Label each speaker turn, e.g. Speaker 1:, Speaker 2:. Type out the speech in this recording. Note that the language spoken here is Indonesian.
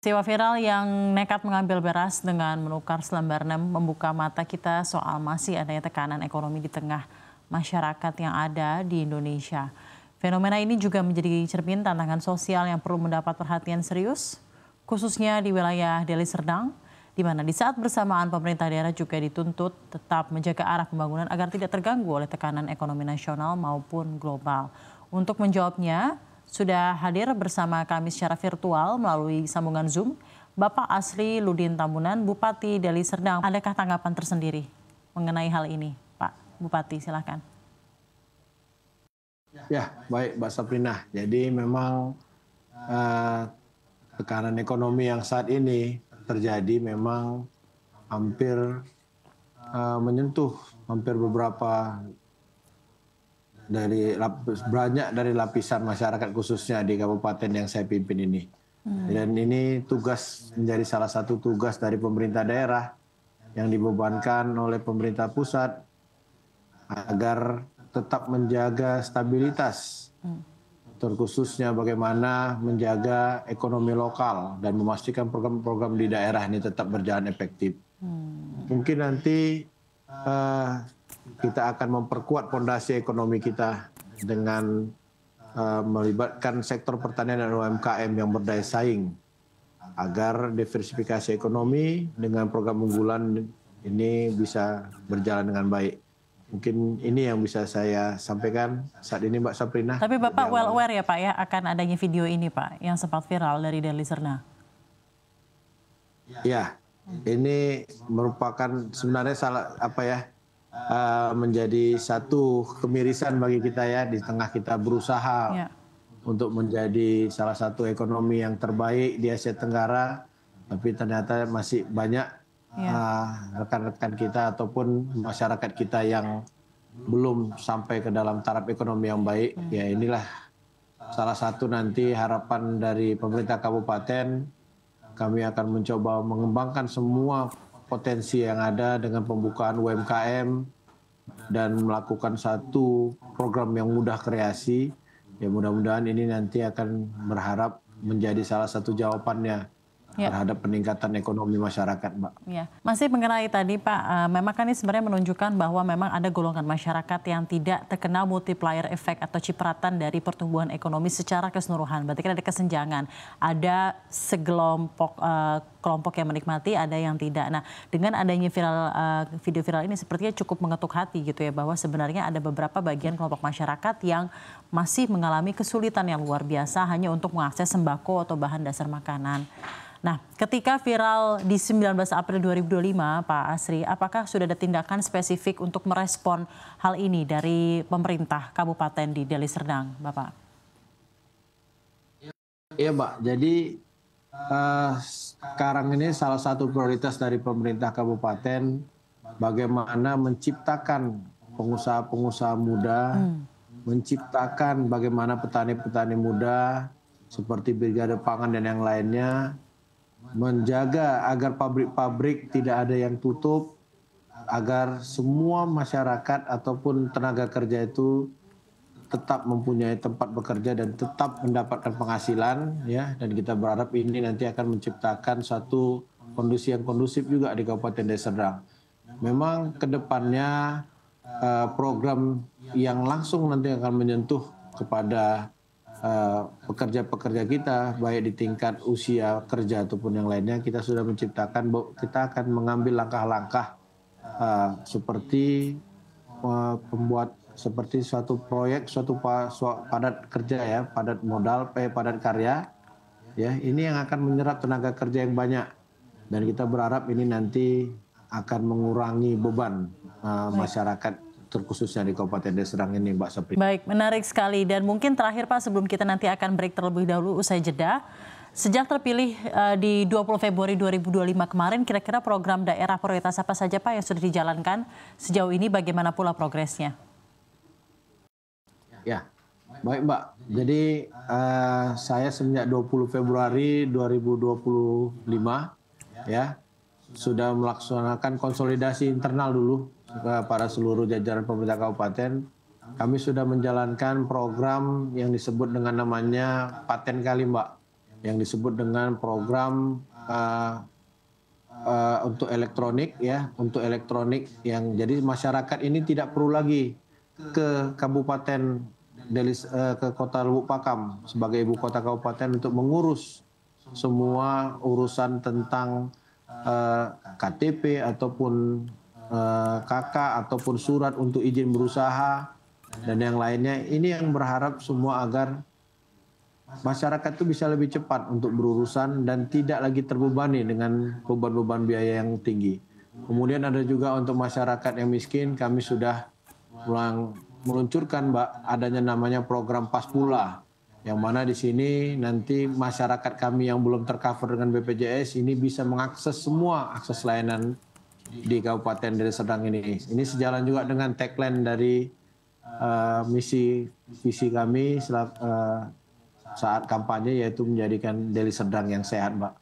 Speaker 1: Peristiwa viral yang nekat mengambil beras dengan menukar selembar nem membuka mata kita soal masih adanya tekanan ekonomi di tengah masyarakat yang ada di Indonesia. Fenomena ini juga menjadi cermin tantangan sosial yang perlu mendapat perhatian serius, khususnya di wilayah Deli Serdang, di mana di saat bersamaan pemerintah daerah juga dituntut tetap menjaga arah pembangunan agar tidak terganggu oleh tekanan ekonomi nasional maupun global. Untuk menjawabnya, sudah hadir bersama kami secara virtual melalui sambungan Zoom, Bapak Asri Ludin Tambunan, Bupati Deli Serdang. Adakah tanggapan tersendiri mengenai hal ini, Pak Bupati? Silakan.
Speaker 2: Ya, baik Mbak Sabrina. Jadi memang tekanan ekonomi yang saat ini terjadi memang hampir menyentuh hampir beberapa banyak dari lapisan masyarakat khususnya di kabupaten yang saya pimpin ini. Dan ini menjadi salah satu tugas dari pemerintah daerah yang dibebankan oleh pemerintah pusat agar tetap menjaga stabilitas, terkhususnya bagaimana menjaga ekonomi lokal dan memastikan program-program di daerah ini tetap berjalan efektif. Mungkin nanti kita akan memperkuat fondasi ekonomi kita dengan melibatkan sektor pertanian dan UMKM yang berdaya saing agar diversifikasi ekonomi dengan program unggulan ini bisa berjalan dengan baik. Mungkin ini yang bisa saya sampaikan saat ini Mbak Sabrina.
Speaker 1: Tapi Bapak well aware ya Pak ya akan adanya video ini Pak yang sempat viral dari Deli Serdang.
Speaker 2: Ya, ini merupakan sebenarnya menjadi satu kemirisan bagi kita ya di tengah kita berusaha untuk menjadi salah satu ekonomi yang terbaik di Asia Tenggara, tapi ternyata masih banyak rekan-rekan kita ataupun masyarakat kita yang belum sampai ke dalam taraf ekonomi yang baik. Ya inilah salah satu nanti harapan dari pemerintah kabupaten. Kami akan mencoba mengembangkan semua potensi yang ada dengan pembukaan UMKM dan melakukan satu program yang mudah kreasi. Ya mudah-mudahan ini nanti akan berharap menjadi salah satu jawabannya terhadap peningkatan ekonomi masyarakat, Mbak.
Speaker 1: Ya. Masih mengenai tadi Pak, memang kan ini sebenarnya menunjukkan bahwa memang ada golongan masyarakat yang tidak terkena multiplier effect atau cipratan dari pertumbuhan ekonomi secara keseluruhan. Berarti kan ada kesenjangan, ada segelompok kelompok yang menikmati, ada yang tidak. Nah, dengan adanya video viral ini sepertinya cukup mengetuk hati gitu ya, bahwa sebenarnya ada beberapa bagian kelompok masyarakat yang masih mengalami kesulitan yang luar biasa hanya untuk mengakses sembako atau bahan dasar makanan. Nah, ketika viral di 19 April 2025, Pak Asri, apakah sudah ada tindakan spesifik untuk merespon hal ini dari pemerintah kabupaten di Deli Serdang, Bapak?
Speaker 2: Iya, Mbak. Jadi sekarang ini salah satu prioritas dari pemerintah kabupaten bagaimana menciptakan pengusaha-pengusaha muda, menciptakan bagaimana petani-petani muda seperti Brigade Pangan dan yang lainnya, menjaga agar pabrik-pabrik tidak ada yang tutup, agar semua masyarakat ataupun tenaga kerja itu tetap mempunyai tempat bekerja dan tetap mendapatkan penghasilan, ya. Dan kita berharap ini nanti akan menciptakan satu kondisi yang kondusif juga di Kabupaten Deli Serdang. Memang kedepannya program yang langsung nanti akan menyentuh kepada pekerja-pekerja kita, baik di tingkat usia kerja ataupun yang lainnya, kita sudah menciptakan, kita akan mengambil langkah-langkah seperti membuat seperti suatu proyek, suatu padat kerja ya, padat modal, padat karya, ya ini yang akan menyerap tenaga kerja yang banyak, dan kita berharap ini nanti akan mengurangi beban masyarakat terkhususnya di Kabupaten Deli Serdang ini, Mbak Sabrina.
Speaker 1: Baik, menarik sekali. Dan mungkin terakhir Pak, sebelum kita nanti akan break terlebih dahulu usai jeda, sejak terpilih di 20 Februari 2025 kemarin, kira-kira program daerah prioritas apa saja Pak yang sudah dijalankan sejauh ini, bagaimana pula progresnya?
Speaker 2: Ya, baik Mbak. Jadi saya semenjak 20 Februari 2025 ya sudah melaksanakan konsolidasi internal dulu kepada seluruh jajaran pemerintah kabupaten. Kami sudah menjalankan program yang disebut dengan namanya Paten Kali, Mbak. yang disebut dengan program untuk elektronik ya, untuk elektronik yang jadi masyarakat ini tidak perlu lagi ke Kabupaten ke Kota Lubuk Pakam sebagai ibu kota kabupaten untuk mengurus semua urusan tentang KTP ataupun KK ataupun surat untuk izin berusaha dan yang lainnya. Ini yang berharap semua agar masyarakat itu bisa lebih cepat untuk berurusan dan tidak lagi terbebani dengan beban-beban biaya yang tinggi. Kemudian ada juga untuk masyarakat yang miskin, kami sudah meluncurkan adanya namanya program Paspula, yang mana di sini nanti masyarakat kami yang belum tercover dengan BPJS ini bisa mengakses semua akses layanan di Kabupaten Deli Serdang ini. Ini sejalan juga dengan tagline dari misi visi kami saat kampanye, yaitu menjadikan Deli Serdang yang sehat, Mbak.